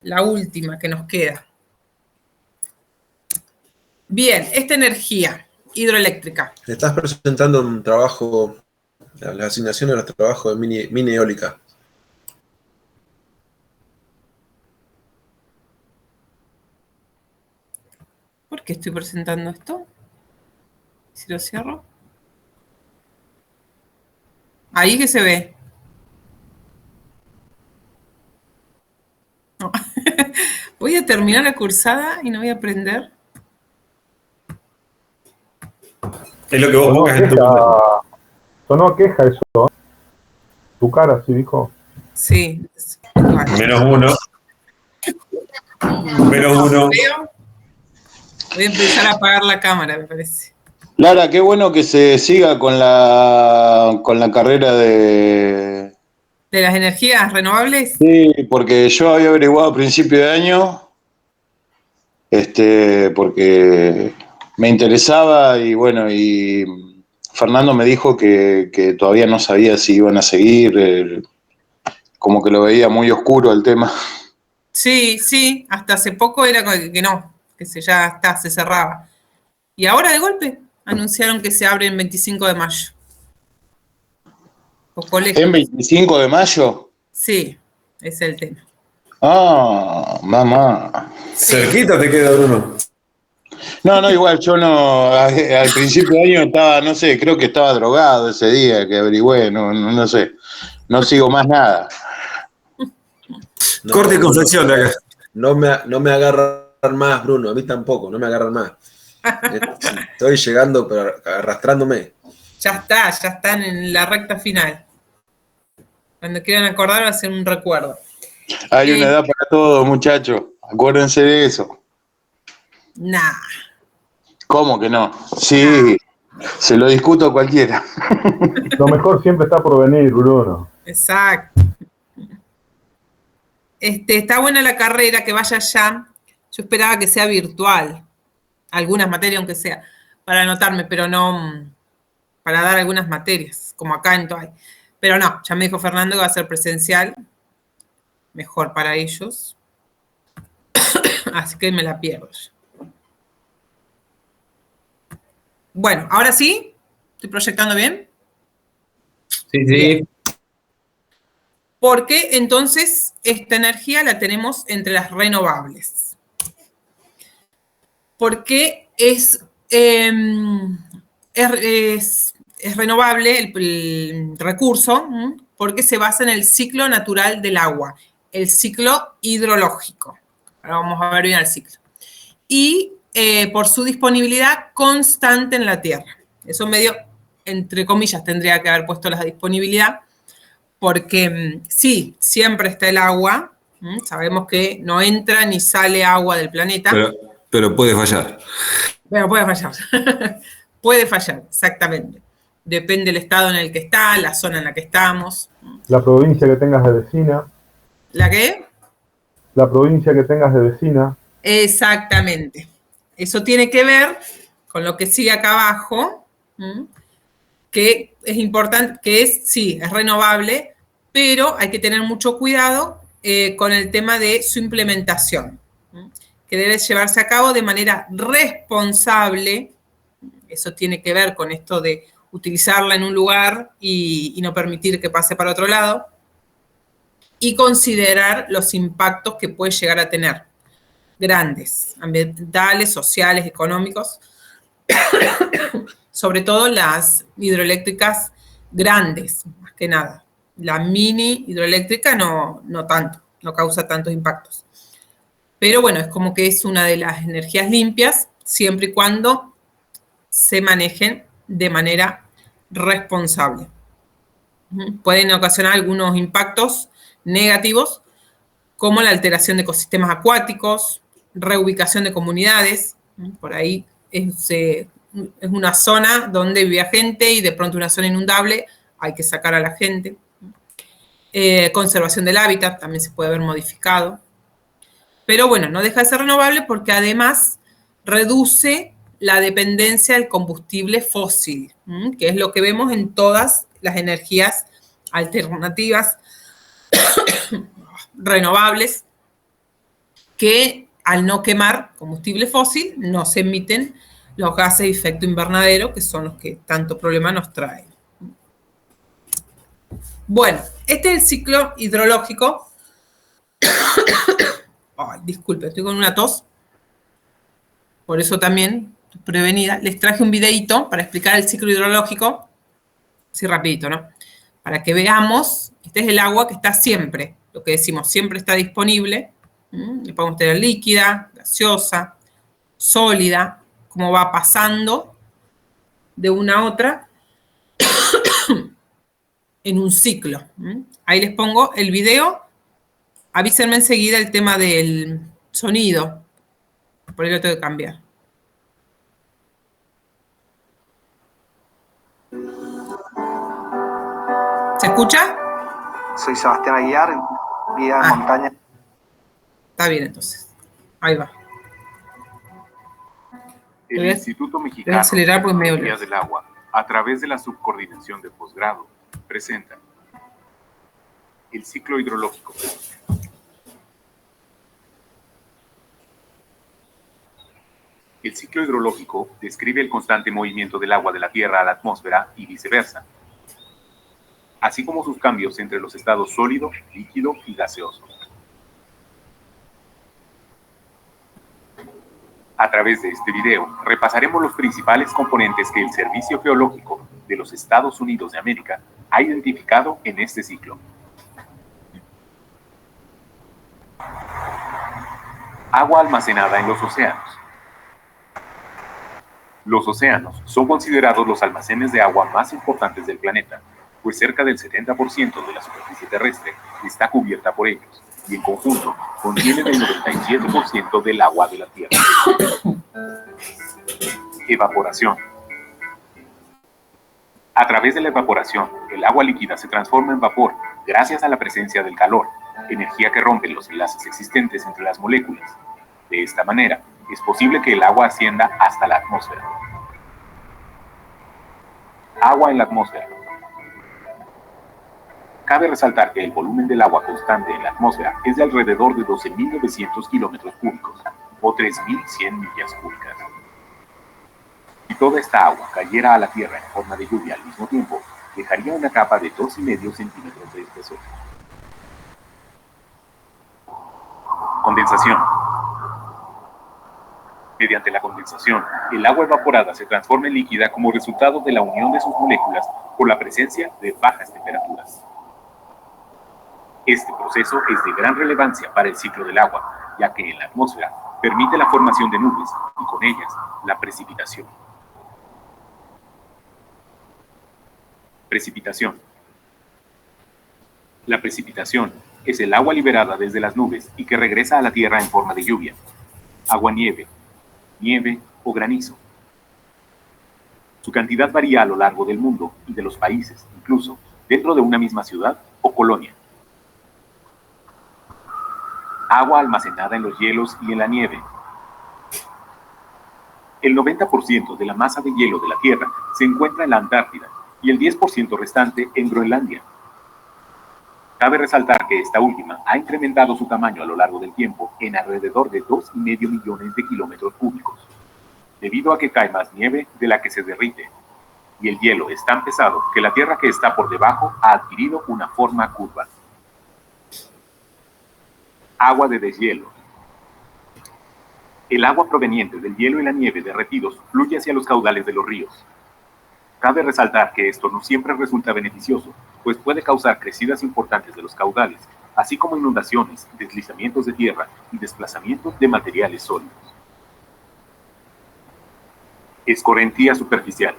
la última que nos queda. Bien, esta energía hidroeléctrica. Estás presentando un trabajo, las asignaciones de los trabajos de mini eólica. ¿Por qué estoy presentando esto? Si lo cierro. Ahí que se ve. No. Voy a terminar la cursada y no voy a aprender. Es lo que vos pongas en tu pantalla. Sonó a queja eso, ¿eh? Tu cara, sí dijo. Sí. -1. -1. Voy a empezar a apagar la cámara, me parece. Lara, qué bueno que se siga con la carrera de... ¿De las energías renovables? Sí, porque yo había averiguado a principio de año, porque me interesaba y bueno, y Fernando me dijo que todavía no sabía si iban a seguir, como que lo veía muy oscuro el tema. Sí, sí, hasta hace poco era que no, que ya está, se cerraba. Y ahora de golpe anunciaron que se abre el 25 de mayo. ¿En 25 de mayo? Sí, ese es el tema. Ah, mamá. Cerquita te queda, Bruno. No, igual, yo no, al principio de año estaba, no sé, creo que estaba drogado ese día que averigüé, no sé, no sigo más nada. Corte y confección de acá. No me agarran más, Bruno, a mí tampoco, no me agarran más. Estoy llegando, pero arrastrándome. Ya están en la recta final. Cuando quieran acordar va a ser un recuerdo. Hay una edad para todo, muchachos, acuérdense de eso. Nah. ¿Cómo que no? Sí, se lo discuto a cualquiera. Lo mejor siempre está por venir, Bruno. Exacto. Está buena la carrera, que vaya ya. Yo esperaba que sea virtual. Algunas materias, aunque sea, para anotarme, pero no para dar algunas materias, como acá en Toay. Pero no, ya me dijo Fernando que va a ser presencial. Mejor para ellos. Así que me la pierdo. Bueno, ahora sí. ¿Estoy proyectando bien? Sí. Bien. Porque entonces esta energía la tenemos entre las renovables. Porque es renovable el recurso, porque se basa en el ciclo natural del agua, el ciclo hidrológico. Ahora vamos a ver bien el ciclo. Y por su disponibilidad constante en la Tierra. Eso medio, entre comillas, tendría que haber puesto la disponibilidad, porque sí, siempre está el agua. Sabemos que no entra ni sale agua del planeta. Pero puede fallar. Pero puede fallar. Puede fallar, exactamente. Depende del estado en el que está, la zona en la que estamos. La provincia que tengas de vecina. ¿La qué? La provincia que tengas de vecina. Exactamente. Eso tiene que ver con lo que sigue acá abajo, que es importante, que es renovable, pero hay que tener mucho cuidado con el tema de su implementación, que debe llevarse a cabo de manera responsable. Eso tiene que ver con esto de utilizarla en un lugar y no permitir que pase para otro lado, y considerar los impactos que puede llegar a tener, grandes, ambientales, sociales, económicos, sobre todo las hidroeléctricas grandes, más que nada. La mini hidroeléctrica no tanto, no causa tantos impactos. Pero bueno, es como que es una de las energías limpias, siempre y cuando se manejen de manera responsable. Pueden ocasionar algunos impactos negativos, como la alteración de ecosistemas acuáticos, reubicación de comunidades. Por ahí es una zona donde vivía gente y de pronto una zona inundable, hay que sacar a la gente. Conservación del hábitat también se puede ver modificado. Pero bueno, no deja de ser renovable porque además reduce la dependencia del combustible fósil, que es lo que vemos en todas las energías alternativas renovables, que al no quemar combustible fósil no se emiten los gases de efecto invernadero, que son los que tanto problema nos traen. Bueno, este es el ciclo hidrológico. Ay, disculpe, estoy con una tos. Por eso también, prevenida, les traje un videíto para explicar el ciclo hidrológico. Así rapidito, ¿no? Para que veamos, este es el agua que está siempre, lo que decimos, siempre está disponible. Le podemos tener líquida, gaseosa, sólida, cómo va pasando de una a otra en un ciclo. Ahí les pongo el video. Avísenme enseguida el tema del sonido. Por ahí lo tengo que cambiar. ¿Se escucha? Soy Sebastián Aguiar, guía de montaña. Está bien, entonces. Ahí va. El Instituto Mexicano voy a acelerar porque me de del Agua, a través de la Subcoordinación de Posgrado, presenta el ciclo hidrológico. El ciclo hidrológico describe el constante movimiento del agua de la Tierra a la atmósfera y viceversa, así como sus cambios entre los estados sólido, líquido y gaseoso. A través de este video, repasaremos los principales componentes que el Servicio Geológico de los Estados Unidos de América ha identificado en este ciclo. Agua almacenada en los océanos. Los océanos son considerados los almacenes de agua más importantes del planeta, pues cerca del 70% de la superficie terrestre está cubierta por ellos, y en conjunto contienen el 97% del agua de la Tierra. Evaporación. A través de la evaporación, el agua líquida se transforma en vapor gracias a la presencia del calor, energía que rompe los enlaces existentes entre las moléculas. De esta manera, es posible que el agua ascienda hasta la atmósfera. Agua en la atmósfera. Cabe resaltar que el volumen del agua constante en la atmósfera es de alrededor de 12.900 kilómetros cúbicos, o 3.100 millas cúbicas. Si toda esta agua cayera a la Tierra en forma de lluvia al mismo tiempo, dejaría una capa de 2,5 centímetros de espesor. Condensación. Mediante la condensación, el agua evaporada se transforma en líquida como resultado de la unión de sus moléculas por la presencia de bajas temperaturas. Este proceso es de gran relevancia para el ciclo del agua, ya que en la atmósfera permite la formación de nubes y con ellas la precipitación. Precipitación. La precipitación es el agua liberada desde las nubes y que regresa a la Tierra en forma de lluvia, agua-nieve, nieve o granizo. Su cantidad varía a lo largo del mundo y de los países, incluso dentro de una misma ciudad o colonia. Agua almacenada en los hielos y en la nieve. El 90% de la masa de hielo de la Tierra se encuentra en la Antártida y el 10% restante en Groenlandia. Cabe resaltar que esta última ha incrementado su tamaño a lo largo del tiempo en alrededor de 2,5 millones de kilómetros cúbicos, debido a que cae más nieve de la que se derrite, y el hielo es tan pesado que la Tierra que está por debajo ha adquirido una forma curva. Agua de deshielo. El agua proveniente del hielo y la nieve derretidos fluye hacia los caudales de los ríos. Cabe resaltar que esto no siempre resulta beneficioso, pues puede causar crecidas importantes de los caudales, así como inundaciones, deslizamientos de tierra y desplazamientos de materiales sólidos. Escorrentía superficial.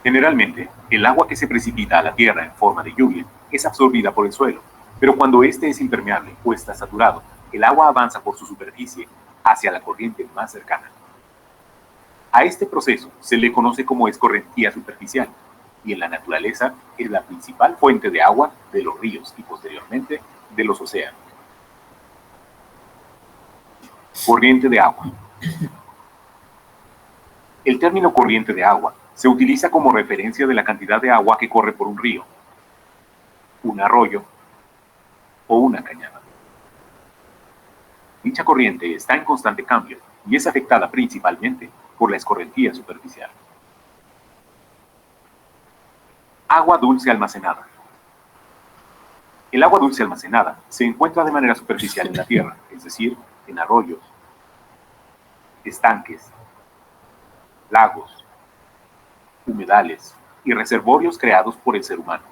Generalmente, el agua que se precipita a la tierra en forma de lluvia es absorbida por el suelo, pero cuando éste es impermeable o está saturado, el agua avanza por su superficie hacia la corriente más cercana. A este proceso se le conoce como escorrentía superficial, y en la naturaleza es la principal fuente de agua de los ríos y posteriormente de los océanos. Corriente de agua. El término corriente de agua se utiliza como referencia de la cantidad de agua que corre por un río, un arroyo o una cañada. Dicha corriente está en constante cambio y es afectada principalmente por la escorrentía superficial. Agua dulce almacenada. El agua dulce almacenada se encuentra de manera superficial en la tierra, es decir, en arroyos, estanques, lagos, humedales y reservorios creados por el ser humano.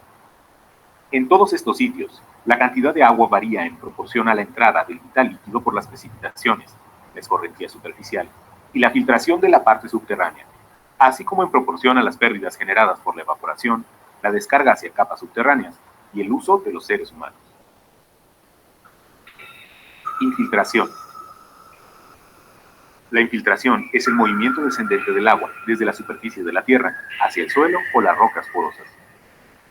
En todos estos sitios, la cantidad de agua varía en proporción a la entrada del vital líquido por las precipitaciones, la escorrentía superficial, y la filtración de la parte subterránea, así como en proporción a las pérdidas generadas por la evaporación, la descarga hacia capas subterráneas y el uso de los seres humanos. Infiltración. La infiltración es el movimiento descendente del agua desde la superficie de la tierra hacia el suelo o las rocas porosas.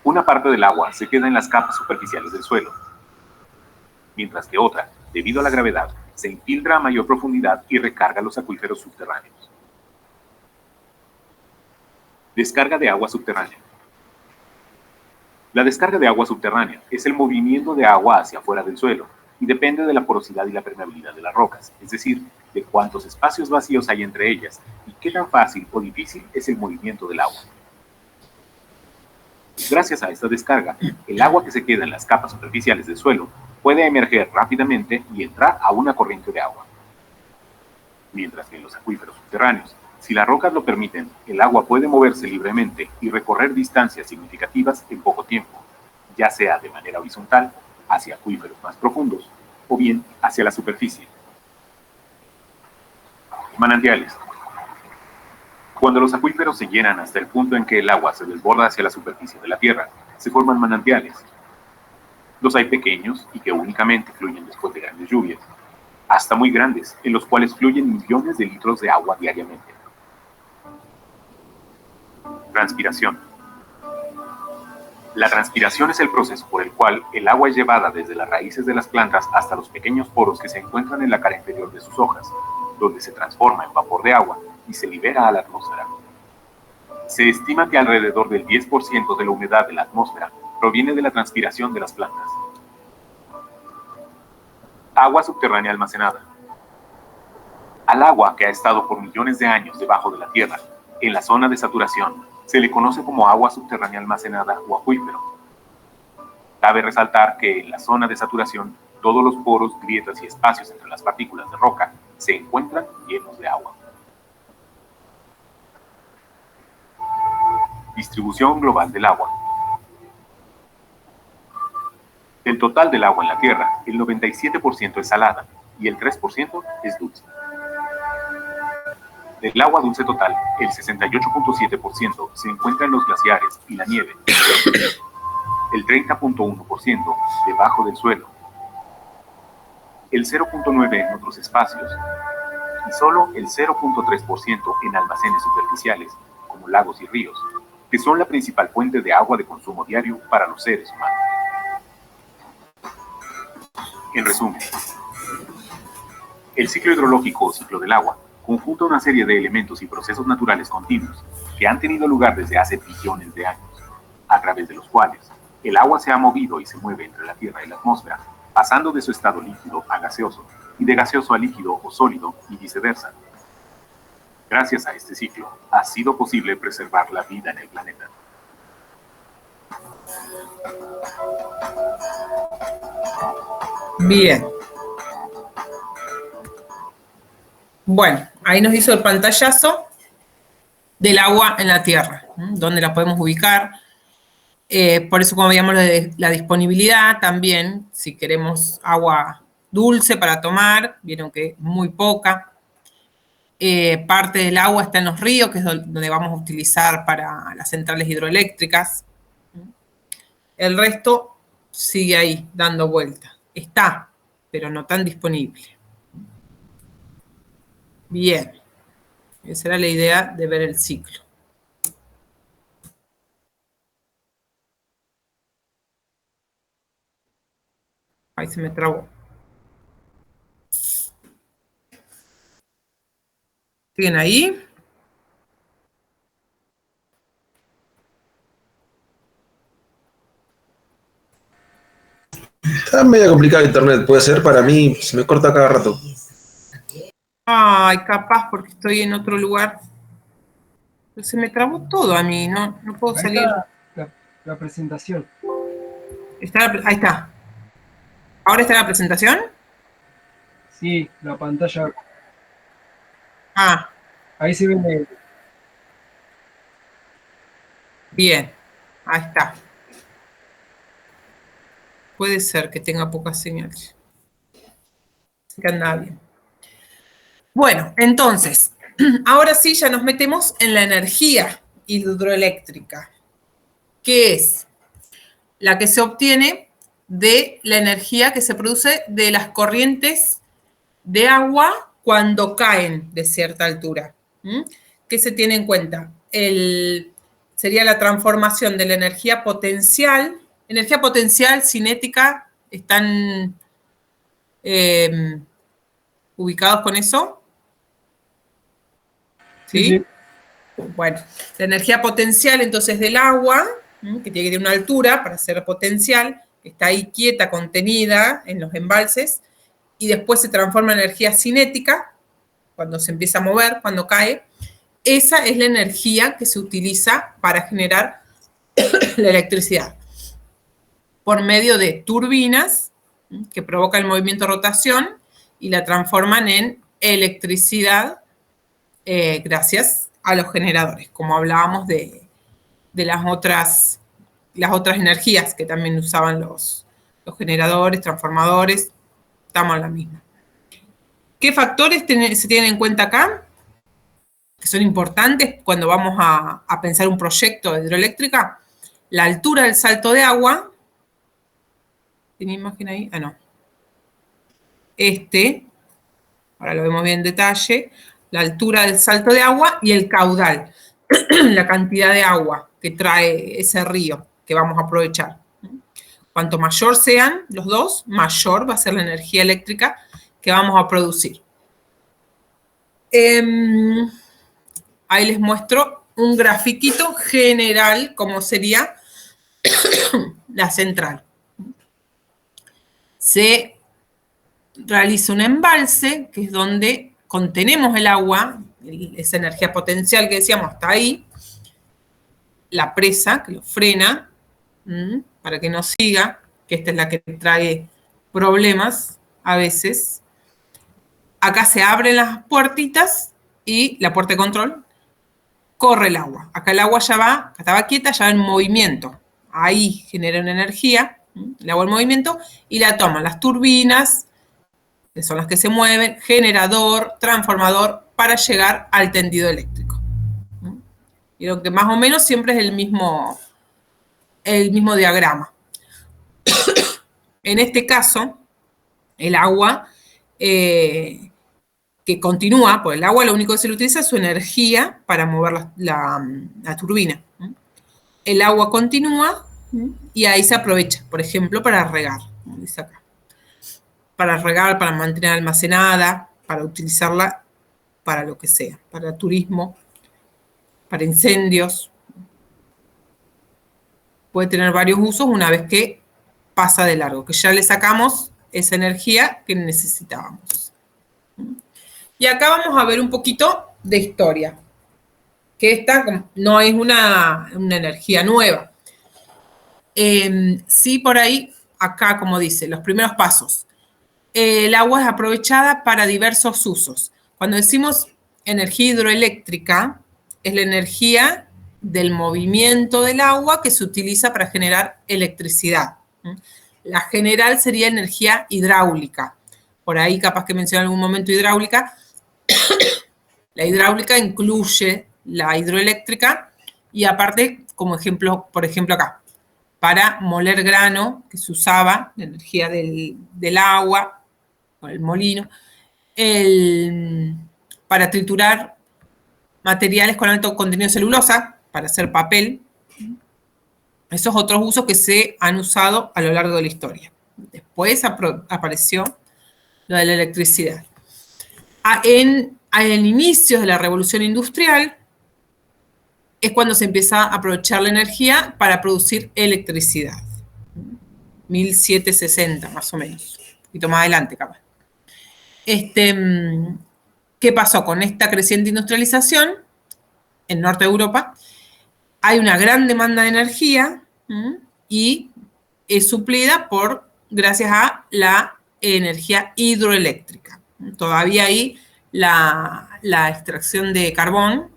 Una parte del agua se queda en las capas superficiales del suelo, mientras que otra, debido a la gravedad, se infiltra a mayor profundidad y recarga los acuíferos subterráneos. Descarga de agua subterránea. La descarga de agua subterránea es el movimiento de agua hacia afuera del suelo y depende de la porosidad y la permeabilidad de las rocas, es decir, de cuántos espacios vacíos hay entre ellas y qué tan fácil o difícil es el movimiento del agua. Gracias a esta descarga, el agua que se queda en las capas superficiales del suelo puede emerger rápidamente y entrar a una corriente de agua. Mientras que en los acuíferos subterráneos, si las rocas lo permiten, el agua puede moverse libremente y recorrer distancias significativas en poco tiempo, ya sea de manera horizontal, hacia acuíferos más profundos, o bien hacia la superficie. Manantiales. Cuando los acuíferos se llenan hasta el punto en que el agua se desborda hacia la superficie de la tierra, se forman manantiales. Los hay pequeños y que únicamente fluyen después de grandes lluvias, hasta muy grandes, en los cuales fluyen millones de litros de agua diariamente. Transpiración. La transpiración es el proceso por el cual el agua es llevada desde las raíces de las plantas hasta los pequeños poros que se encuentran en la cara inferior de sus hojas, donde se transforma en vapor de agua y se libera a la atmósfera. Se estima que alrededor del 10% de la humedad de la atmósfera proviene de la transpiración de las plantas. Agua subterránea almacenada. Al agua que ha estado por millones de años debajo de la tierra, en la zona de saturación, se le conoce como agua subterránea almacenada o acuífero. Cabe resaltar que en la zona de saturación, todos los poros, grietas y espacios entre las partículas de roca se encuentran llenos de agua. Distribución global del agua. Del total del agua en la Tierra, el 97% es salada y el 3% es dulce. Del agua dulce total, el 68.7% se encuentra en los glaciares y la nieve, el 30.1% debajo del suelo, el 0.9% en otros espacios y solo el 0.3% en almacenes superficiales, como lagos y ríos, que son la principal fuente de agua de consumo diario para los seres humanos. En resumen, el ciclo hidrológico o ciclo del agua conjunta una serie de elementos y procesos naturales continuos que han tenido lugar desde hace billones de años, a través de los cuales el agua se ha movido y se mueve entre la Tierra y la atmósfera, pasando de su estado líquido a gaseoso y de gaseoso a líquido o sólido y viceversa. Gracias a este ciclo, ha sido posible preservar la vida en el planeta. Bien. Bueno, ahí nos hizo el pantallazo del agua en la Tierra, dónde la podemos ubicar. Por eso, como veíamos la disponibilidad, también, si queremos agua dulce para tomar, vieron que es muy poca. Parte del agua está en los ríos, que es donde vamos a utilizar para las centrales hidroeléctricas. El resto sigue ahí, dando vuelta. Está, pero no tan disponible. Bien. Esa era la idea de ver el ciclo. Ahí se me trabó. ¿Siguen ahí? Está medio complicado internet, puede ser para mí, se me corta cada rato. Ay, capaz porque estoy en otro lugar. Se me trabó todo a mí, no puedo Ahí salir. está la presentación. Ahí está. ¿Ahora está la presentación? Sí, la pantalla. Ah, Ahí se ve. bien. Ahí está. Puede ser que tenga poca señal. Así que anda bien. Bueno, entonces, ahora sí ya nos metemos en la energía hidroeléctrica, que es la que se obtiene de la energía que se produce de las corrientes de agua cuando caen de cierta altura. ¿Qué se tiene en cuenta? Sería la transformación de la energía potencial cinética, ¿están ubicados con eso? ¿Sí? Bueno, la energía potencial entonces del agua, que tiene que tener una altura para ser potencial, que está ahí quieta, contenida en los embalses, y después se transforma en energía cinética, cuando se empieza a mover, cuando cae. Esa es la energía que se utiliza para generar la electricidad, por medio de turbinas que provocan el movimiento de rotación y la transforman en electricidad gracias a los generadores, como hablábamos de las otras energías que también usaban los generadores, transformadores, estamos en la misma. ¿Qué factores se tienen en cuenta acá? Que son importantes cuando vamos a pensar un proyecto de hidroeléctrica. La altura del salto de agua. ¿Tiene imagen ahí? Ah, no. Ahora lo vemos bien en detalle. La altura del salto de agua y el caudal. La cantidad de agua que trae ese río que vamos a aprovechar. Cuanto mayor sean los dos, mayor va a ser la energía eléctrica que vamos a producir. Ahí les muestro un grafiquito general, como sería la central. Se realiza un embalse, que es donde contenemos el agua, esa energía potencial que decíamos está ahí, la presa que lo frena, para que no siga, que esta es la que trae problemas a veces. Acá se abren las puertitas y la puerta de control, corre el agua. Acá el agua ya va, acá estaba quieta, ya va en movimiento. Ahí genera una energía, el agua en movimiento, y la toman las turbinas, que son las que se mueven, generador, transformador, para llegar al tendido eléctrico. Y lo que más o menos siempre es el mismo diagrama. En este caso, el agua que continúa, pues el agua lo único que se le utiliza es su energía para mover la turbina. El agua continúa y ahí se aprovecha, por ejemplo, para regar, como dice acá. Para regar, para mantener almacenada, para utilizarla para lo que sea, para turismo, para incendios. Puede tener varios usos una vez que pasa de largo, que ya le sacamos esa energía que necesitábamos. Y acá vamos a ver un poquito de historia, que esta no es una energía nueva. Sí, por ahí, acá como dice, los primeros pasos. El agua es aprovechada para diversos usos. Cuando decimos energía hidroeléctrica, es la energía del movimiento del agua que se utiliza para generar electricidad. La general sería energía hidráulica. Por ahí capaz que mencioné en algún momento hidráulica. La hidráulica incluye la hidroeléctrica y aparte, como ejemplo, por ejemplo acá, para moler grano, que se usaba la energía del agua, con el molino, para triturar materiales con alto contenido de celulosa, para hacer papel. Esos otros usos que se han usado a lo largo de la historia. Después apareció lo de la electricidad. En inicios de la Revolución Industrial es cuando se empieza a aprovechar la energía para producir electricidad. 1760, más o menos. Un poquito más adelante, capaz. ¿Qué pasó con esta creciente industrialización en norte de Europa? Hay una gran demanda de energía y es suplida gracias a la energía hidroeléctrica. Todavía ahí la extracción de carbón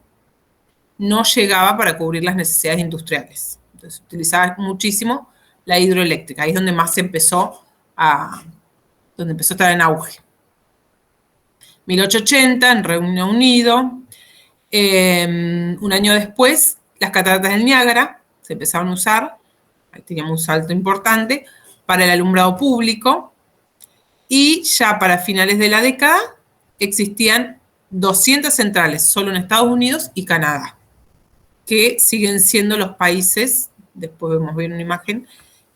no llegaba para cubrir las necesidades industriales. Entonces, utilizaba muchísimo la hidroeléctrica. Ahí es donde más donde empezó a estar en auge. 1880, en Reino Unido, un año después, las cataratas del Niágara se empezaron a usar, ahí teníamos un salto importante, para el alumbrado público, y ya para finales de la década existían 200 centrales, solo en Estados Unidos y Canadá, que siguen siendo los países, después vamos a ver una imagen,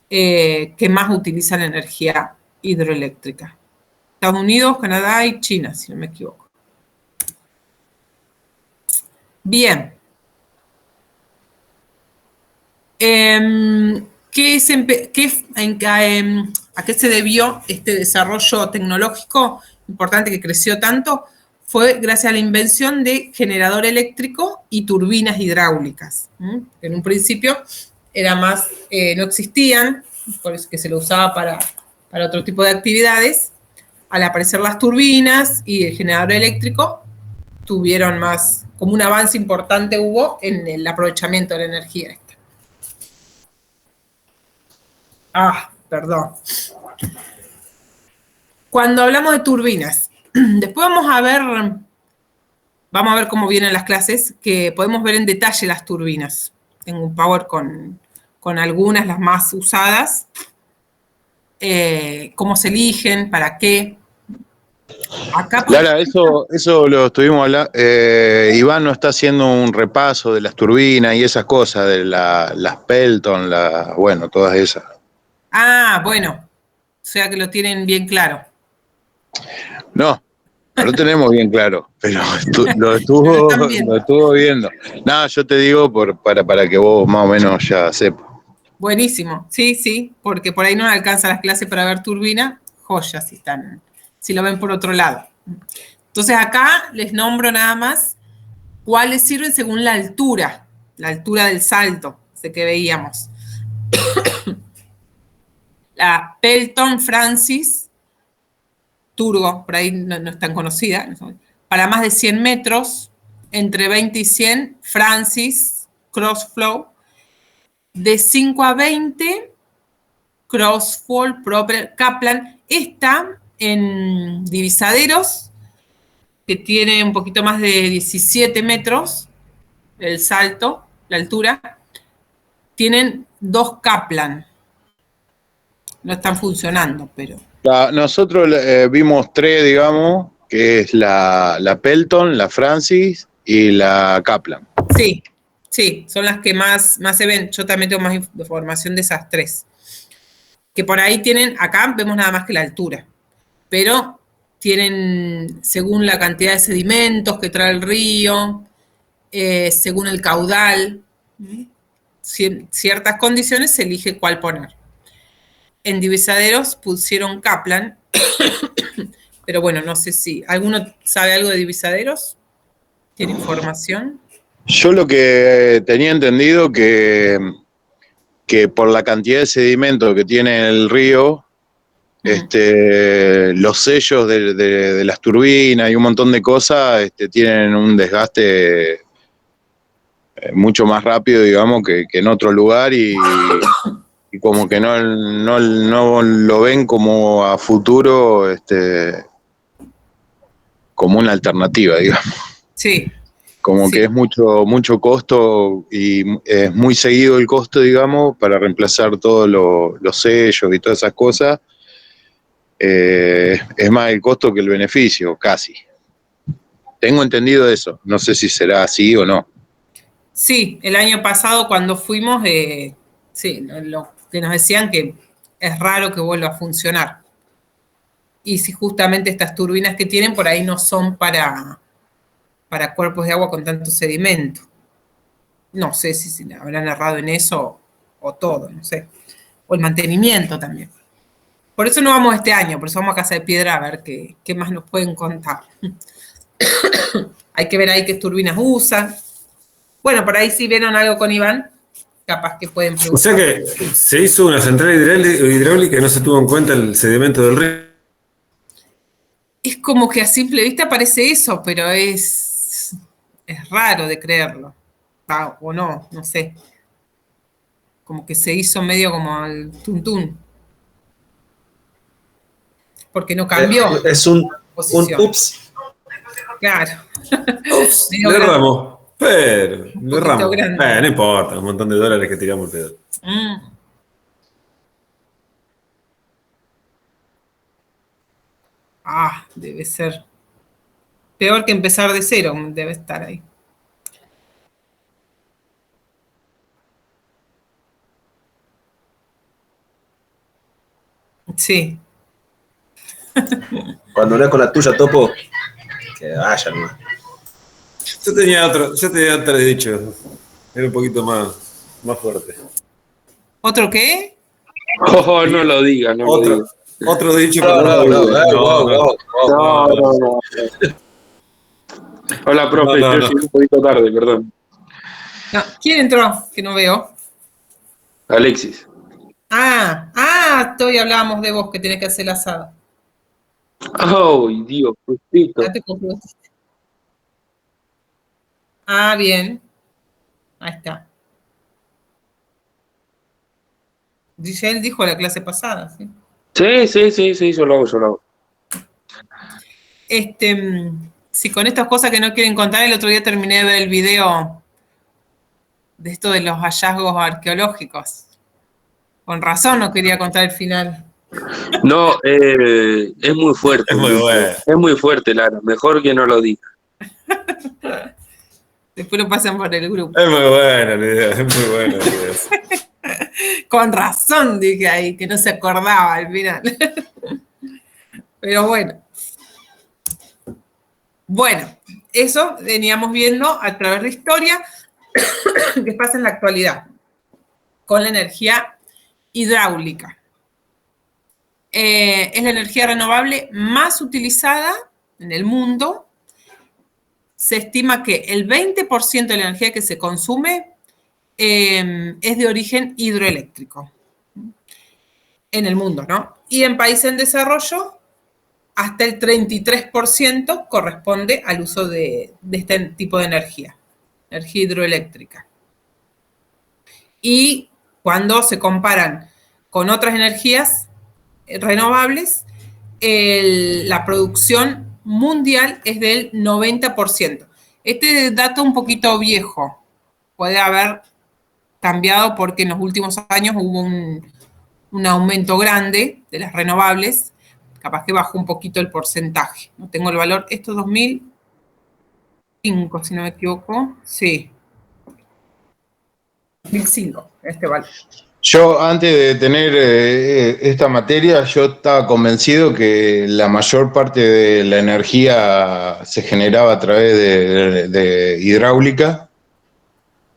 que más utilizan energía hidroeléctrica. Estados Unidos, Canadá y China, si no me equivoco. Bien. ¿A qué se debió este desarrollo tecnológico importante que creció tanto? Fue gracias a la invención de generador eléctrico y turbinas hidráulicas. En un principio no existían, por eso que se lo usaba para otro tipo de actividades. Al aparecer las turbinas y el generador eléctrico, tuvieron como un avance importante hubo en el aprovechamiento de la energía esta. Perdón. Cuando hablamos de turbinas, después vamos a ver cómo vienen las clases, que podemos ver en detalle las turbinas. Tengo un PowerPoint con algunas, las más usadas, cómo se eligen, para qué. Acá, Clara, eso lo estuvimos hablando. Iván nos está haciendo un repaso de las turbinas y esas cosas, de las Pelton, bueno, todas esas. Bueno, o sea que lo tienen bien claro. No lo tenemos bien claro, pero lo estuvo viendo. No, yo te digo para que vos más o menos ya sepas. Buenísimo, sí, porque por ahí no alcanza las clases para ver turbina, joyas si lo ven por otro lado. Entonces acá les nombro nada más cuáles sirven según la altura del salto, ese que veíamos. La Pelton Francis Turbo, por ahí no es tan conocida, para más de 100 metros, entre 20 y 100, Francis Crossflow, de 5 a 20, Crossfall Proper Kaplan. Está en divisaderos, que tiene un poquito más de 17 metros, el salto, la altura. Tienen 2 Kaplan. No están funcionando, pero... Nosotros vimos 3, digamos, que es la Pelton, la Francis y la Kaplan. Sí, son las que más se ven. Yo también tengo más información de esas 3. Que por ahí tienen, acá vemos nada más que la altura, pero tienen, según la cantidad de sedimentos que trae el río, según el caudal, ciertas condiciones se elige cuál poner. En divisaderos pusieron Kaplan, pero bueno, no sé si... ¿Alguno sabe algo de divisaderos? ¿Tiene información? Yo lo que tenía entendido que por la cantidad de sedimento que tiene el río, los sellos de las turbinas y un montón de cosas tienen un desgaste mucho más rápido, digamos, que en otro lugar y como que no lo ven como a futuro como una alternativa, digamos. Sí. Como que es mucho costo y es muy seguido el costo, digamos, para reemplazar todos los sellos y todas esas cosas. Es más el costo que el beneficio, casi. Tengo entendido eso. No sé si será así o no. Sí, el año pasado cuando fuimos, lo que nos decían que es raro que vuelva a funcionar. Y si justamente estas turbinas que tienen por ahí no son para cuerpos de agua con tanto sedimento. No sé si habrán errado en eso o todo, no sé. O el mantenimiento también. Por eso no vamos este año, por eso vamos a Casa de Piedra a ver qué más nos pueden contar. Hay que ver ahí qué turbinas usan. Bueno, por ahí si vieron algo con Iván, capaz que pueden preguntar. O sea que se hizo una central hidráulica y no se tuvo en cuenta el sedimento del río. Es como que a simple vista parece eso, pero es raro de creerlo. O no, no sé. Como que se hizo medio como al tuntún. Porque no cambió. Es un posición. ups. Claro. Ups, Medio le grande. erramos. Pero, le poquito erramos. grande. No importa, un montón de dólares que tiramos el pedo. Debe ser peor que empezar de cero, debe estar ahí. Sí. Cuando no es con la tuya, Topo, que vaya nomás. Yo tenía otro dicho. Era un poquito más fuerte. ¿Otro qué? Oh, no lo diga, no lo diga. Otro dicho. No. Hola, profe, yo llegué un poquito tarde, perdón. No, ¿quién entró? Que no veo. Alexis. Hablábamos de vos que tenés que hacer el asado. Ay, Dios, justito. Ya te completiste. Bien. Ahí está. Giselle dijo la clase pasada, ¿sí? Sí, yo lo hago. Sí, con estas cosas que no quieren contar, el otro día terminé de ver el video de esto de los hallazgos arqueológicos. Con razón no quería contar el final. No, es muy fuerte. Es muy bueno. Es muy fuerte, Lara. Mejor que no lo diga. Después lo pasan por el grupo. Es muy buena la idea, es muy buena la idea. Con razón dije ahí, que no se acordaba al final. Pero bueno. Bueno, eso veníamos viendo a través de la historia que pasa en la actualidad con la energía hidráulica. Es la energía renovable más utilizada en el mundo. Se estima que el 20% de la energía que se consume es de origen hidroeléctrico en el mundo, ¿no? Y en países en desarrollo, hasta el 33% corresponde al uso de este tipo de energía hidroeléctrica. Y cuando se comparan con otras energías renovables, la producción mundial es del 90%. Este dato un poquito viejo, puede haber cambiado porque en los últimos años hubo un aumento grande de las renovables, capaz que bajó un poquito el porcentaje. No tengo el valor, esto es 2005, si no me equivoco, sí. 2005, este valor. Yo antes de tener esta materia, yo estaba convencido que la mayor parte de la energía se generaba a través de hidráulica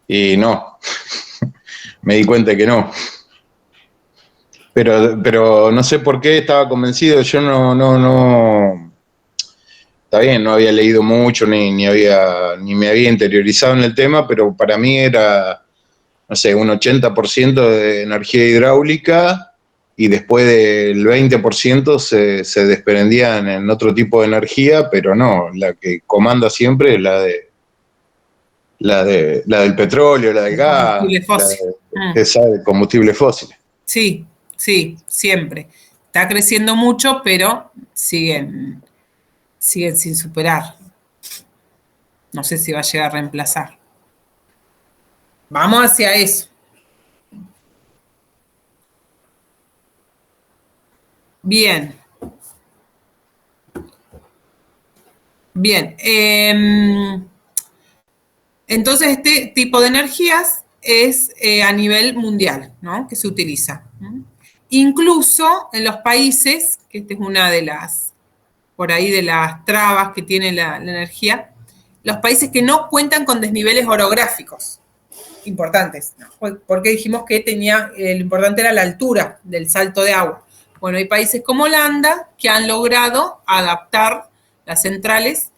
y no, me di cuenta que no. Pero no sé por qué estaba convencido, yo no, está bien, no había leído mucho ni me había interiorizado en el tema, pero para mí era, no sé, un 80% de energía hidráulica y después del 20% se desprendían en otro tipo de energía, pero no, la que comanda siempre es la del petróleo, la del gas, de combustible fósil. Sí, siempre. Está creciendo mucho, pero siguen sin superar. No sé si va a llegar a reemplazar. Vamos hacia eso. Bien. Entonces, este tipo de energías es a nivel mundial, ¿no? Que se utiliza. Incluso en los países, que esta es una de las, por ahí, de las trabas que tiene la energía, los países que no cuentan con desniveles orográficos importantes, ¿no? Porque dijimos que lo importante era la altura del salto de agua. Bueno, hay países como Holanda que han logrado adaptar las centrales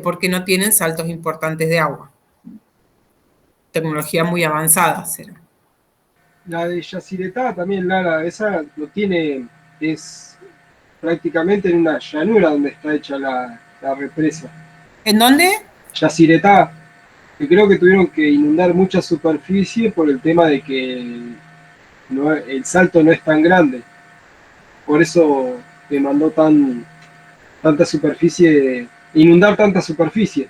porque no tienen saltos importantes de agua. Tecnología muy avanzada será. La de Yacyretá también, Lara, esa lo tiene, es prácticamente en una llanura donde está hecha la represa. ¿En dónde? Yacyretá, que creo que tuvieron que inundar mucha superficie por el tema de que el salto no es tan grande. Por eso demandó tanta superficie, inundar tanta superficie.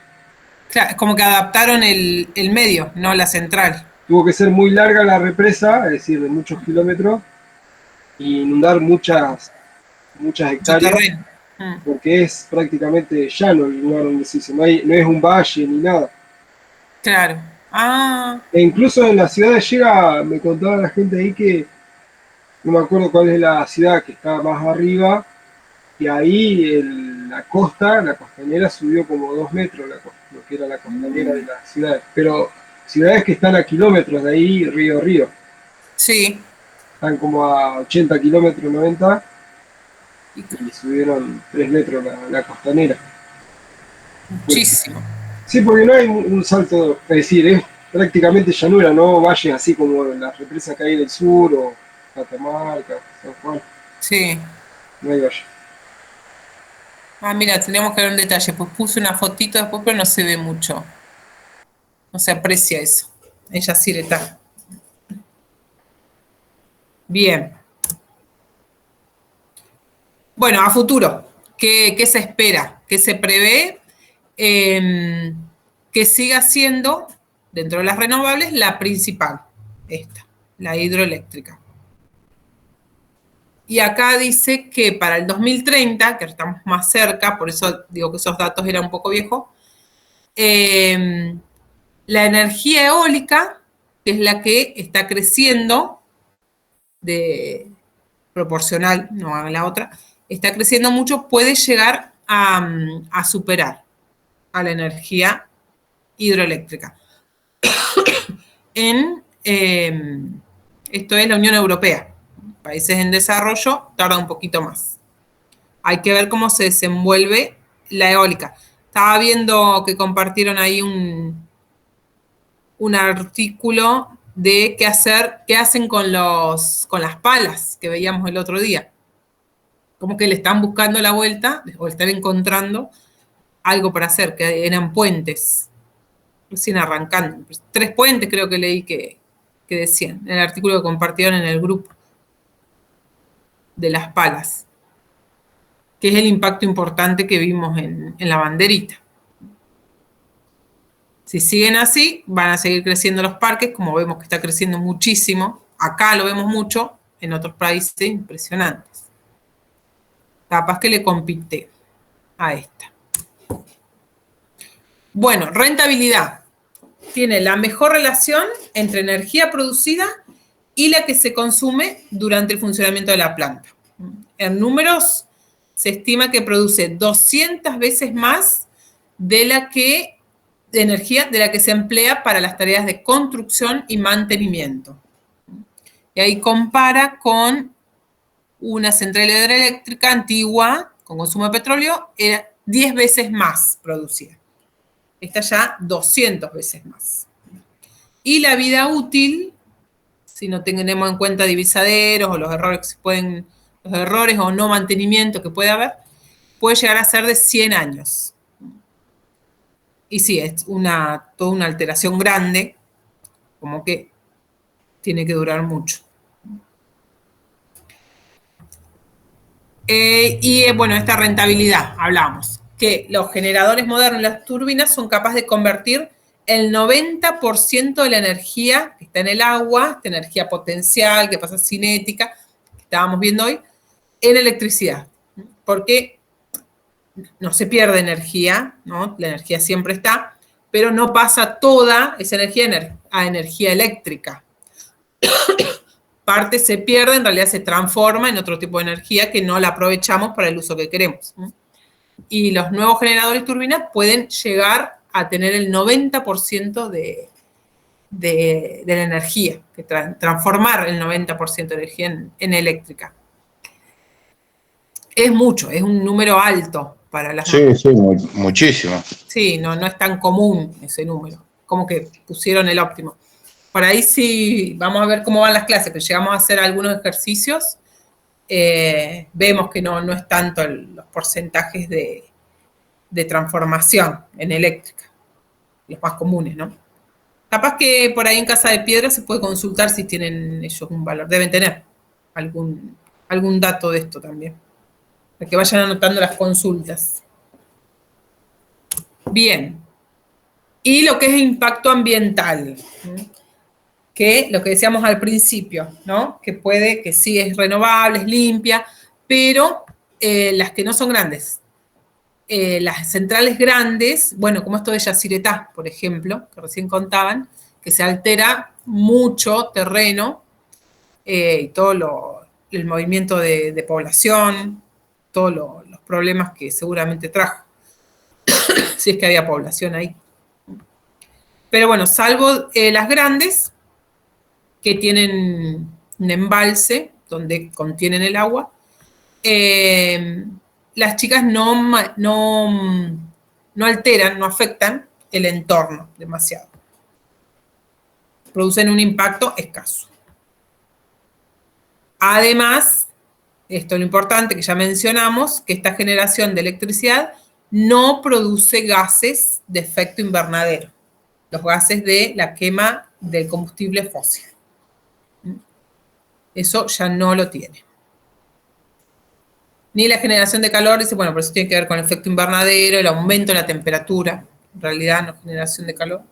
Claro, como que adaptaron el medio, no la central. Tuvo que ser muy larga la represa, es decir, de muchos kilómetros, y inundar muchas hectáreas, Terreno. porque es prácticamente llano el lugar donde se hizo, no es un valle ni nada. Claro. Ah, E incluso en la ciudad llega, me contaba la gente ahí que, no me acuerdo cuál es la ciudad que está más arriba, y ahí la costanera subió como 2 metros, lo que era la costanera de las ciudades. Pero ciudades que están a kilómetros de ahí, río. sí. Están como a 80 kilómetros, 90, y subieron 3 metros la costanera. Muchísimo. Sí, porque no hay un salto, es decir, es prácticamente llanura, no valles así como las represas que hay en el sur o Catamarca, San Juan. Sí. No hay valle. Ah, mira, tendríamos que ver un detalle. Pues puse una fotito después, pero no se ve mucho. No se aprecia eso. Ella sí le está. Bien. Bueno, a futuro, ¿qué se espera? ¿Qué se prevé? Que siga siendo, dentro de las renovables, la principal, esta, la hidroeléctrica. Y acá dice que para el 2030, que estamos más cerca, por eso digo que esos datos eran un poco viejos, la energía eólica, que es la que está creciendo proporcional, no a la otra, está creciendo mucho, puede llegar a superar a la energía hidroeléctrica. Esto es la Unión Europea. Países en desarrollo tarda un poquito más. Hay que ver cómo se desenvuelve la eólica. Estaba viendo que compartieron ahí un artículo de qué hacen con las palas que veíamos el otro día. Como que le están buscando la vuelta o están encontrando algo para hacer, que eran puentes, recién arrancando. 3 puentes creo que leí que decían, en el artículo que compartieron en el grupo de las palas, que es el impacto importante que vimos en la banderita. Si siguen así, van a seguir creciendo los parques, como vemos que está creciendo muchísimo. Acá lo vemos mucho, en otros países impresionantes. Capaz que le compite a esta. Bueno, rentabilidad. Tiene la mejor relación entre energía producida y la que se consume durante el funcionamiento de la planta. En números, se estima que produce 200 veces más de energía de la que se emplea para las tareas de construcción y mantenimiento. Y ahí compara con una central hidroeléctrica antigua con consumo de petróleo, era 10 veces más producida. Esta ya 200 veces más. Y la vida útil, si no tenemos en cuenta divisaderos o los errores o no mantenimiento que puede haber, puede llegar a ser de 100 años. Y sí, es toda una alteración grande, como que tiene que durar mucho. Bueno, esta rentabilidad, hablamos, que los generadores modernos, las turbinas, son capaces de convertir el 90% de la energía que está en el agua, esta energía potencial, que pasa cinética, que estábamos viendo hoy, en electricidad. Porque no se pierde energía, ¿no? La energía siempre está, pero no pasa toda esa energía a energía eléctrica. Parte se pierde, en realidad se transforma en otro tipo de energía que no la aprovechamos para el uso que queremos. Y los nuevos generadores turbinas pueden llegar a tener el 90% de la energía, que transformar el 90% de energía en eléctrica. Es mucho, es un número alto para las Sí, sí, muchísimo. Sí, no es tan común ese número, como que pusieron el óptimo. Por ahí sí, vamos a ver cómo van las clases, pero llegamos a hacer algunos ejercicios, vemos que no es tanto los porcentajes de transformación en eléctrica, los más comunes, ¿no? Capaz que por ahí en Casa de Piedra se puede consultar si tienen ellos un valor, deben tener algún dato de esto también, para que vayan anotando las consultas. Bien. Y lo que es impacto ambiental, que lo que decíamos al principio, ¿no? Que sí es renovable, es limpia, pero las que no son grandes, las centrales grandes, bueno, como esto de Yacyretá, por ejemplo, que recién contaban, que se altera mucho terreno y todo el movimiento de población, todos los problemas que seguramente trajo, si es que había población ahí. Pero bueno, salvo las grandes, que tienen un embalse donde contienen el agua, las chicas no alteran, no afectan el entorno demasiado. Producen un impacto escaso. Además, esto es lo importante que ya mencionamos, que esta generación de electricidad no produce gases de efecto invernadero, los gases de la quema del combustible fósil. Eso ya no lo tiene. Ni la generación de calor, dice, bueno, por eso tiene que ver con el efecto invernadero, el aumento de la temperatura, en realidad no generación de calor.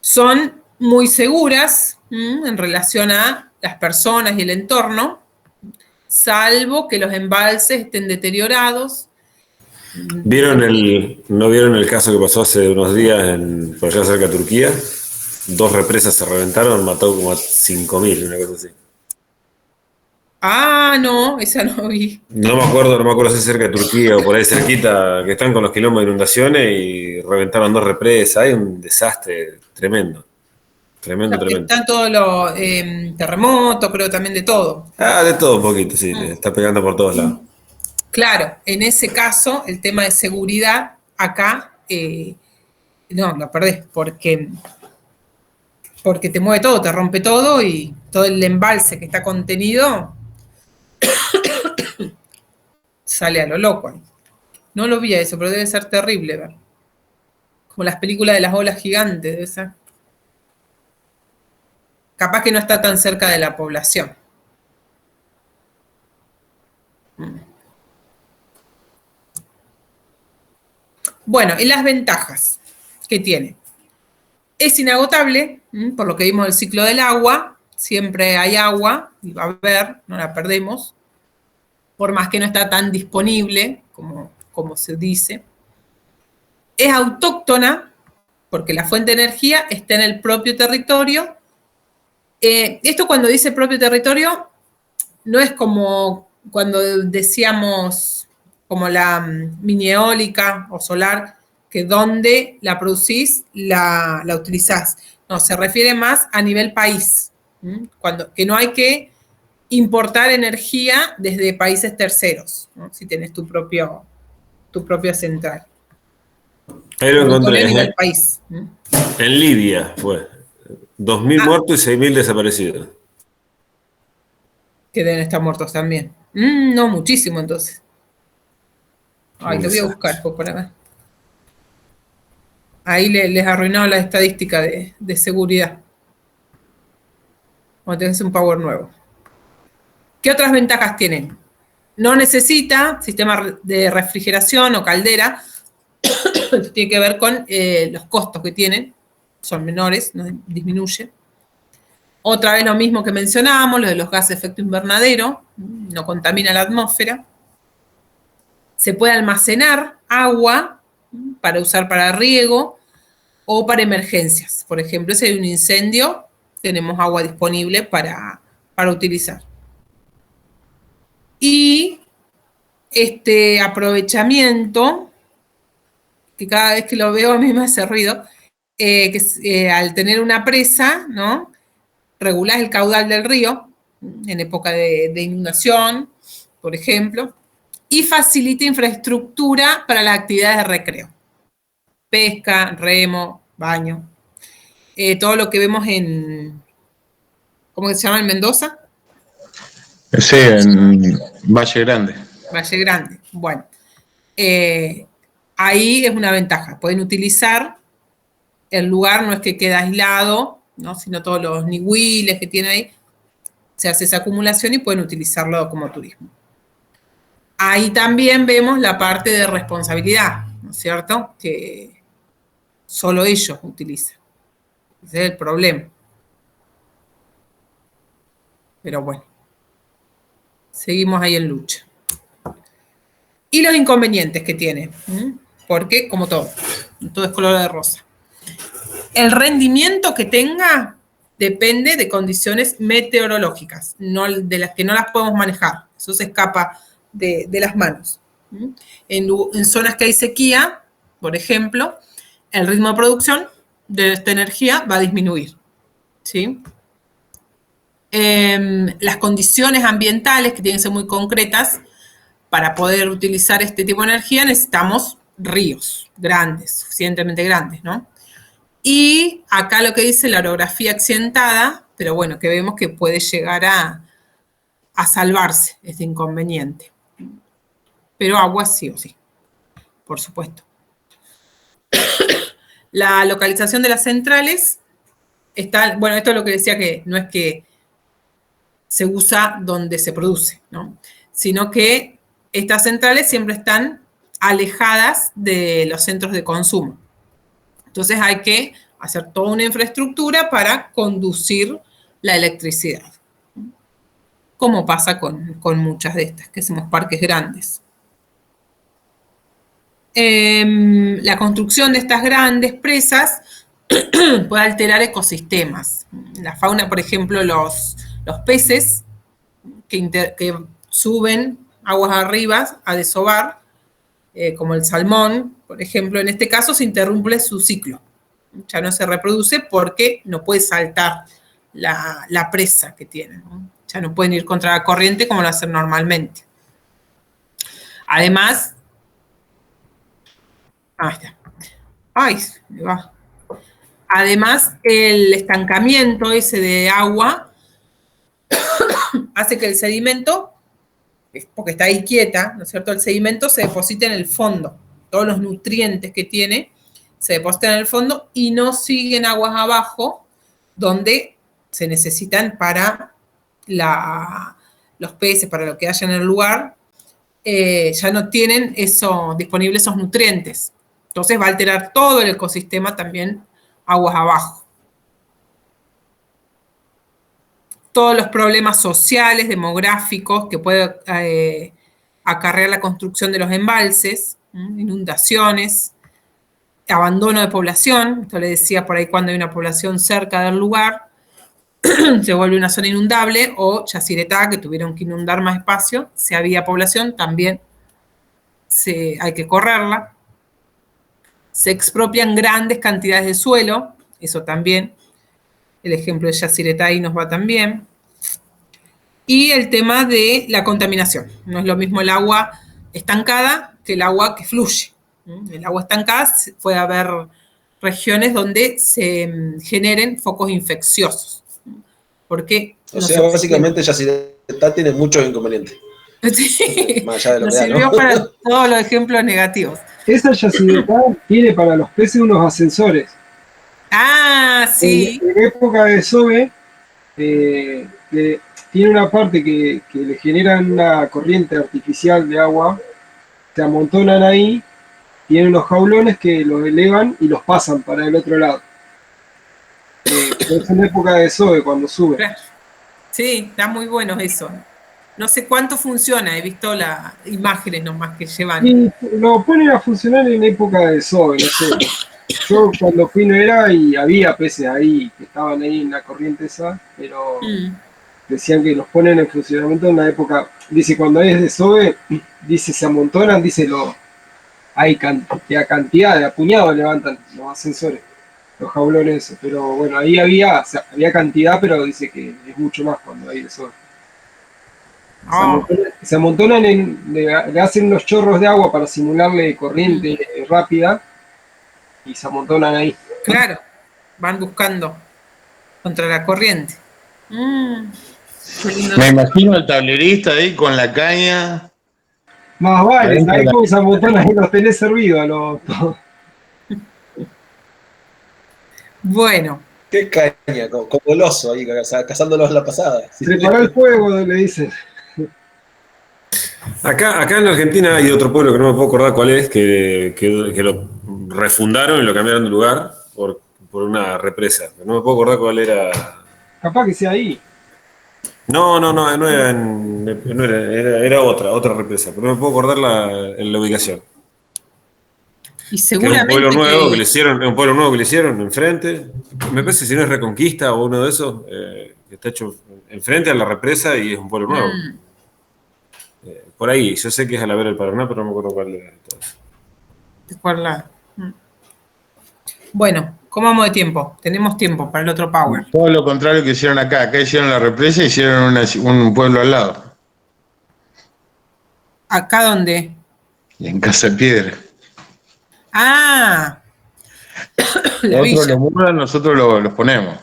Son muy seguras en relación a las personas y el entorno, salvo que los embalses estén deteriorados. ¿No vieron el caso que pasó hace unos días por allá cerca de Turquía? 2 represas se reventaron, mató como a 5.000, una cosa así. Ah, no, esa no vi. No me acuerdo si es cerca de Turquía o por ahí cerquita, que están con los quilombos de inundaciones y reventaron 2 represas. Hay un desastre tremendo. Tremendo. Están todos los terremotos, creo también de todo. De todo un poquito, sí, está pegando por todos lados. Claro, en ese caso, el tema de seguridad, acá, no, lo perdés, porque te mueve todo, te rompe todo y todo el embalse que está contenido sale a lo loco. No lo vi a eso, pero debe ser terrible ver. Como las películas de las olas gigantes, debe ser. Capaz que no está tan cerca de la población. Bueno, y las ventajas que tiene. Es inagotable, por lo que vimos del ciclo del agua, siempre hay agua, y va a haber, no la perdemos, por más que no está tan disponible como se dice. Es autóctona, porque la fuente de energía está en el propio territorio. Esto cuando dice propio territorio, no es como cuando decíamos como la mini eólica o solar, que donde la producís, la utilizás. No, se refiere más a nivel país, que no hay que importar energía desde países terceros, ¿no? Si tenés tu propia central. Ahí lo encontré. A nivel país. En Libia fue. 2.000 muertos y 6.000 desaparecidos. Que deben estar muertos también. No, muchísimo entonces. Ay, lo voy a buscar para ver. Ahí les arruinado la estadística de seguridad. Cuando tenés un power nuevo. ¿Qué otras ventajas tienen? No necesita sistema de refrigeración o caldera. Esto tiene que ver con los costos que tienen. Son menores, no disminuye. Otra vez lo mismo que mencionábamos, lo de los gases de efecto invernadero. No contamina la atmósfera. Se puede almacenar agua para usar para riego o para emergencias. Por ejemplo, si hay un incendio, tenemos agua disponible para utilizar. Y este aprovechamiento, que cada vez que lo veo a mí me hace ruido, que al tener una presa, ¿no? Regulás el caudal del río en época de inundación, por ejemplo, y facilita infraestructura para las actividades de recreo. Pesca, remo, baño, todo lo que vemos en, ¿cómo se llama? En Mendoza. Sí, en Valle Grande. Valle Grande. Bueno, ahí es una ventaja. Pueden utilizar el lugar, no es que queda aislado, ¿no? Sino todos los nihuiles que tiene ahí, se hace esa acumulación y pueden utilizarlo como turismo. Ahí también vemos la parte de responsabilidad, ¿no es cierto? Que solo ellos utilizan. Ese es el problema. Pero bueno, seguimos ahí en lucha. Y los inconvenientes que tiene, porque como todo es color de rosa. El rendimiento que tenga depende de condiciones meteorológicas, no de las que no las podemos manejar. Eso se escapa de las manos. En zonas que hay sequía, por ejemplo, el ritmo de producción de esta energía va a disminuir, ¿sí? Las condiciones ambientales, que tienen que ser muy concretas, para poder utilizar este tipo de energía necesitamos ríos grandes, suficientemente grandes, ¿no? Y acá lo que dice la orografía accidentada, pero bueno, que vemos que puede llegar a salvarse este inconveniente. Pero agua sí o sí, por supuesto. La localización de las centrales está, bueno, esto es lo que decía, que no es que se usa donde se produce, ¿no? Sino que estas centrales siempre están alejadas de los centros de consumo. Entonces hay que hacer toda una infraestructura para conducir la electricidad, como pasa con muchas de estas, que somos parques grandes. La construcción de estas grandes presas puede alterar ecosistemas. La fauna, por ejemplo, los peces que suben aguas arriba a desovar, como el salmón, por ejemplo, en este caso se interrumpe su ciclo. Ya no se reproduce porque no puede saltar la presa que tienen, ¿no? Ya no pueden ir contra la corriente como lo hacen normalmente. Además, ahí está. Ay, me va. Además, el estancamiento ese de agua hace que el sedimento, porque está ahí quieta, ¿no es cierto? El sedimento se deposita en el fondo. Todos los nutrientes que tiene se depositan en el fondo y no siguen aguas abajo, donde se necesitan para los peces, para lo que haya en el lugar, ya no tienen disponibles esos nutrientes. Entonces va a alterar todo el ecosistema también aguas abajo. Todos los problemas sociales, demográficos que puede acarrear la construcción de los embalses, inundaciones, abandono de población. Esto le decía por ahí, cuando hay una población cerca del lugar, se vuelve una zona inundable, o Yacyretá, que tuvieron que inundar más espacio. Si había población, también hay que correrla. Se expropian grandes cantidades de suelo, eso también. El ejemplo de Yacyretá ahí nos va también. Y el tema de la contaminación. No es lo mismo el agua estancada que el agua que fluye. El agua estancada puede haber regiones donde se generen focos infecciosos. Porque o sea, básicamente Yacyretá tiene muchos inconvenientes. Sí, más allá de lo nos que da, sirvió ¿no? para todos los ejemplos negativos. Esa Yacyretá tiene para los peces unos ascensores. Ah, sí. En época de desove, tiene una parte que le generan una corriente artificial de agua, se amontonan ahí, tienen unos jaulones que los elevan y los pasan para el otro lado. Pero es en época de desove cuando sube. Claro. Sí, está muy bueno eso. No sé cuánto funciona, he visto las imágenes nomás que llevan. Y lo ponen a funcionar en época de desove, no sé. Yo cuando fui no era, y había peces ahí que estaban ahí en la corriente esa, pero decían que los ponen en funcionamiento en una época, dice, cuando hay desove, dice, se amontonan, dice, hay cantidad, de puñados levantan los ascensores, los jaulones esos, pero bueno, ahí había cantidad, pero dice que es mucho más cuando hay desove. Oh, Se amontonan, le hacen unos chorros de agua para simularle corriente rápida y se amontonan ahí. claro, van buscando contra la corriente. Qué lindo. Me imagino al tablerista ahí con la caña. Más vale, Adentro de ¿sabés la- cómo se amontonan ahí? Los tenés servidos a los. Bueno, Qué caña, como el oso ahí, cazándolos la pasada. Sí. Prepará el fuego, le dicen. Acá en Argentina hay otro pueblo que no me puedo acordar cuál es, que lo refundaron y lo cambiaron de lugar por una represa. No me puedo acordar cuál era. Capaz que sea ahí. No era, era otra represa, pero no me puedo acordar la ubicación. y Que es un pueblo seguramente nuevo que que le hicieron, es un pueblo nuevo que le hicieron enfrente. Me parece si no es Reconquista o uno de esos, que está hecho enfrente a la represa y es un pueblo nuevo. Por ahí, yo sé que es a la vera del Paraná, pero no me acuerdo cuál era. ¿de cuál lado? Bueno, ¿cómo vamos de tiempo? Tenemos tiempo para el otro power. Todo lo contrario que hicieron acá. Acá hicieron la represa y hicieron un pueblo al lado. ¿Acá dónde? Y en Casa de Piedra. Ah, la Otros lo villa. mudan, nosotros los ponemos.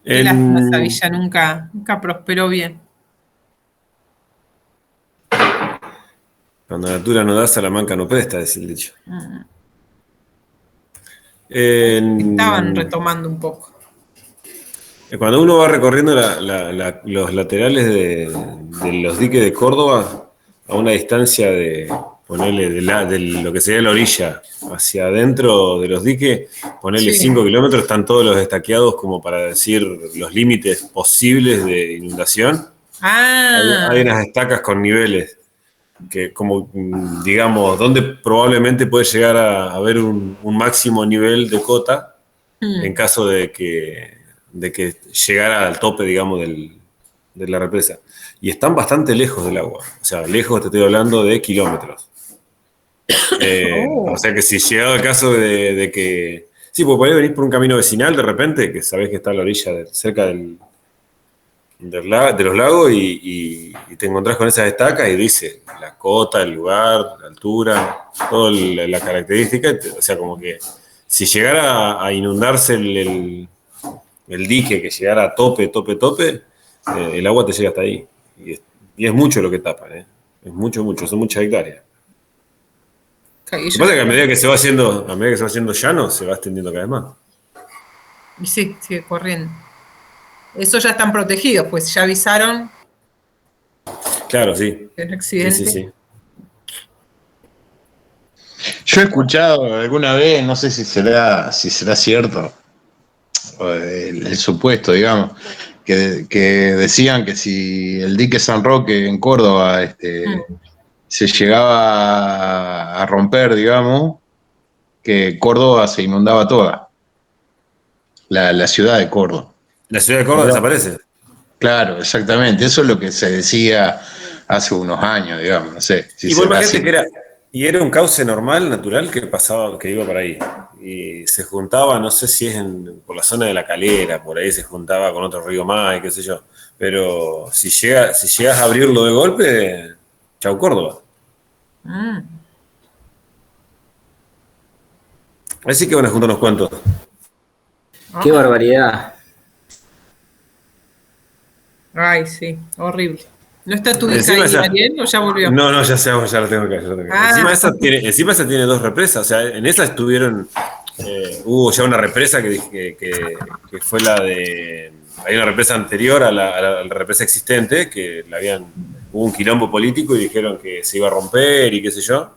Qué lástima, esa En, villa nunca prosperó bien. Cuando la natura no da, Salamanca no presta, es el dicho. Estaban En- retomando un poco. Cuando uno va recorriendo los laterales de los diques de Córdoba, a una distancia de, ponerle de lo que sería la orilla hacia adentro de los diques, ponerle Sí. 5 kilómetros, están todos los estaqueados como para decir los límites posibles de inundación. Hay Ah, unas estacas con niveles que como, digamos, donde probablemente puede llegar a haber un máximo nivel de cota en caso de que llegara al tope, digamos, de la represa. Y están bastante lejos del agua. O sea, lejos te estoy hablando de kilómetros. O sea que si llegado el caso de que... Sí, porque podés venir por un camino vecinal de repente, que sabés que está a la orilla, cerca de los lagos, y te encontrás con esas estacas y dice la cota, el lugar, la altura, toda la característica. O sea, como que si llegara a inundarse el dique, que llegara a tope, el agua te llega hasta ahí. Y es mucho lo que tapan, ¿eh? Es mucho, son muchas hectáreas. que Lo que ellos- pasa es que a medida que se va haciendo llano, se va extendiendo cada vez más. y sí, sigue corriendo. Eso ya están protegidos, pues ya avisaron Claro, sí. que es un Sí, sí, accidente. sí. Yo he escuchado alguna vez, no sé si será cierto, o el supuesto, digamos, que decían que si el dique San Roque en Córdoba se llegaba a romper, digamos, que Córdoba se inundaba toda, la ciudad de Córdoba. La ciudad de Córdoba Pero, desaparece. claro, exactamente, eso es lo que se decía hace unos años, digamos, no sé si Y vos será imagínate así. que era un cauce normal, natural, que pasaba, que iba por ahí. Y se juntaba, no sé si es por la zona de La Calera, por ahí se juntaba con otro río más, y qué sé yo. Pero si llegas a abrirlo de golpe, chau Córdoba. Así que van a juntar unos cuantos. Qué barbaridad. Ay, sí, horrible. ¿No está tu hija Encima ahí, esa- Ariel, o ya volvió? No, ya sé, ya lo tengo acá. Ah. Encima esa tiene dos represas. O sea, en esa estuvieron. Hubo ya una represa que fue la de. Hay una represa anterior a la represa existente, que hubo un quilombo político y dijeron que se iba a romper y qué sé yo,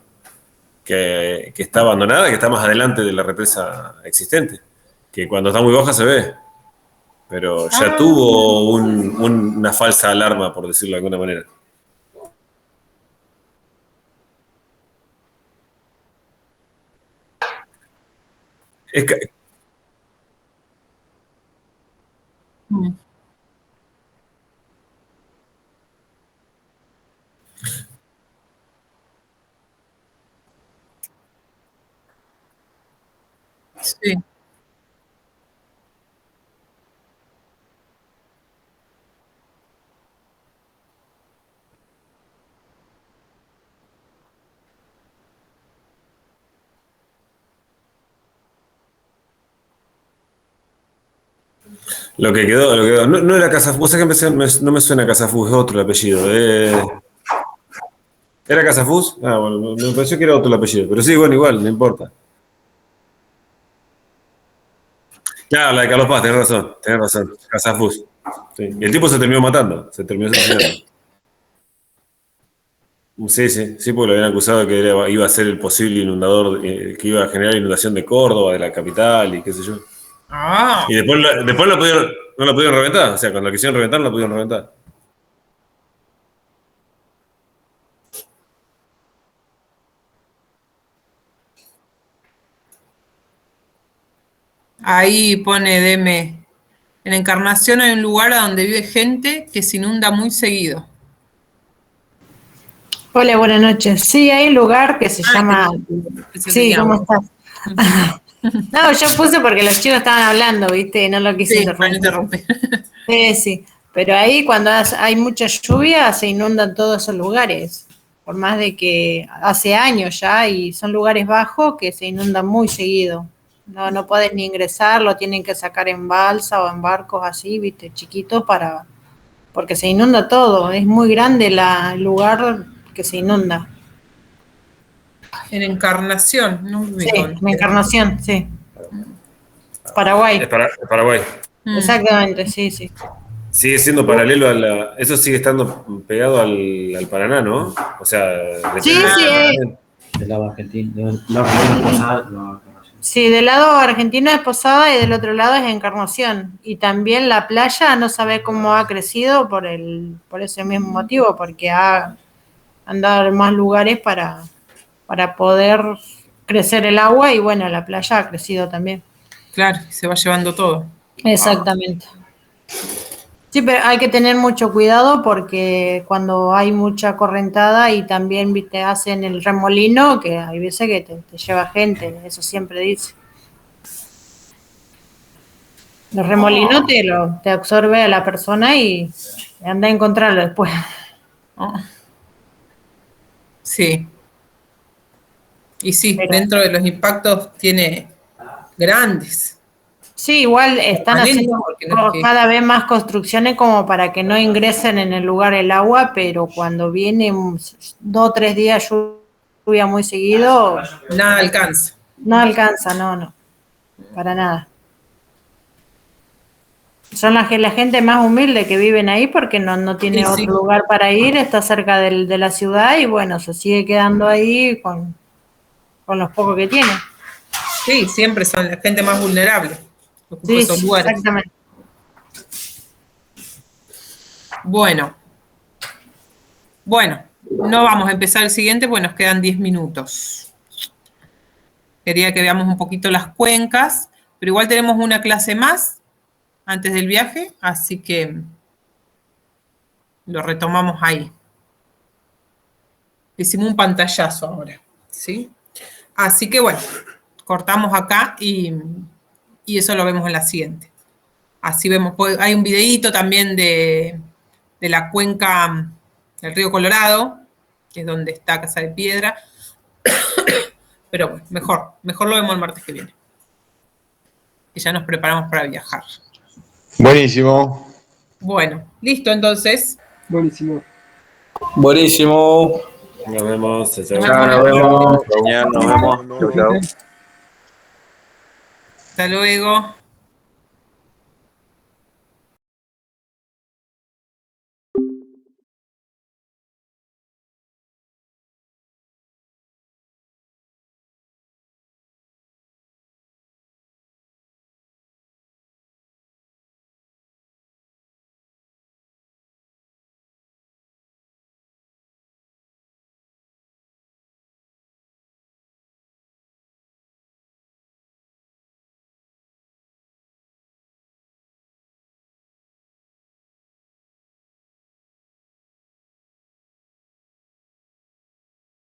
que está abandonada, que está más adelante de la represa existente, que cuando está muy baja se ve, pero ya tuvo una falsa alarma, por decirlo de alguna manera. Es que- Sí. Lo que quedó. No era Casafú, vos sabés que no me suena Casafú, es otro el apellido. ¿Era Casafús? Ah, bueno, me pareció que era otro el apellido. Pero sí, bueno, igual, no importa. Claro, la de Carlos Paz, tenés razón. Casafús. Sí. Y el tipo se terminó matando, se terminó asesinando. Sí, porque lo habían acusado de que iba a ser el posible inundador, que iba a generar inundación de Córdoba, de la capital y qué sé yo. Ah, Y después no lo pudieron reventar, o sea, cuando lo quisieron reventar no lo pudieron reventar. ahí pone Deme. En Encarnación hay un lugar a donde vive gente que se inunda muy seguido. Hola, buenas noches. Sí, hay un lugar que se llama... Sí, ¿cómo estás? No, yo puse porque los chicos estaban hablando, ¿viste? No lo quise interrumpir. Sí, pero ahí cuando hay mucha lluvia se inundan todos esos lugares. Por más de que hace años ya y son lugares bajos que se inundan muy seguido. No pueden ni ingresar, lo tienen que sacar en balsa o en barcos así, ¿viste? Chiquitos porque se inunda todo. Es muy grande el lugar que se inunda. En Encarnación, ¿no? Sí, en Encarnación, sí. Paraguay. Es Paraguay. Exactamente, sí. Sigue siendo paralelo a la... Eso sigue estando pegado al Paraná, ¿no? O sea... Sí. Del lado argentino. Del lado argentino es Posada. Sí, del lado argentino es Posada y del otro lado es Encarnación. Y también la playa no sabe cómo ha crecido por ese mismo motivo, porque han dado más lugares para poder crecer el agua y bueno, la playa ha crecido también. Claro, se va llevando todo. Exactamente. Sí, pero hay que tener mucho cuidado porque cuando hay mucha correntada y también, viste, hacen el remolino, que hay veces que te lleva gente, eso siempre dice. El remolino te absorbe a la persona y anda a encontrarlo después. Sí. Y sí, dentro de los impactos tiene grandes. Sí, igual están haciendo cada vez más construcciones como para que no ingresen en el lugar el agua, pero cuando viene 2 o 3 días lluvia muy seguido... Nada alcanza. No alcanza, no, para nada. Son la gente más humilde que viven ahí porque no tiene otro lugar para ir, está cerca de la ciudad y bueno, se sigue quedando ahí con los pocos que tiene. Sí, siempre son la gente más vulnerable. Sí, exactamente. Bueno, no vamos a empezar el siguiente, pues nos quedan 10 minutos. Quería que veamos un poquito las cuencas, pero igual tenemos una clase más antes del viaje, así que lo retomamos ahí. Hicimos un pantallazo ahora, ¿sí? Así que bueno, cortamos acá y eso lo vemos en la siguiente. Así vemos, hay un videíto también de la cuenca del río Colorado, que es donde está Casa de Piedra. Pero bueno, mejor lo vemos el martes que viene. Y ya nos preparamos para viajar. Buenísimo. Bueno, listo entonces. Buenísimo. Nos vemos. Chao. Nos vemos. Nos vemos. Chau. Hasta luego.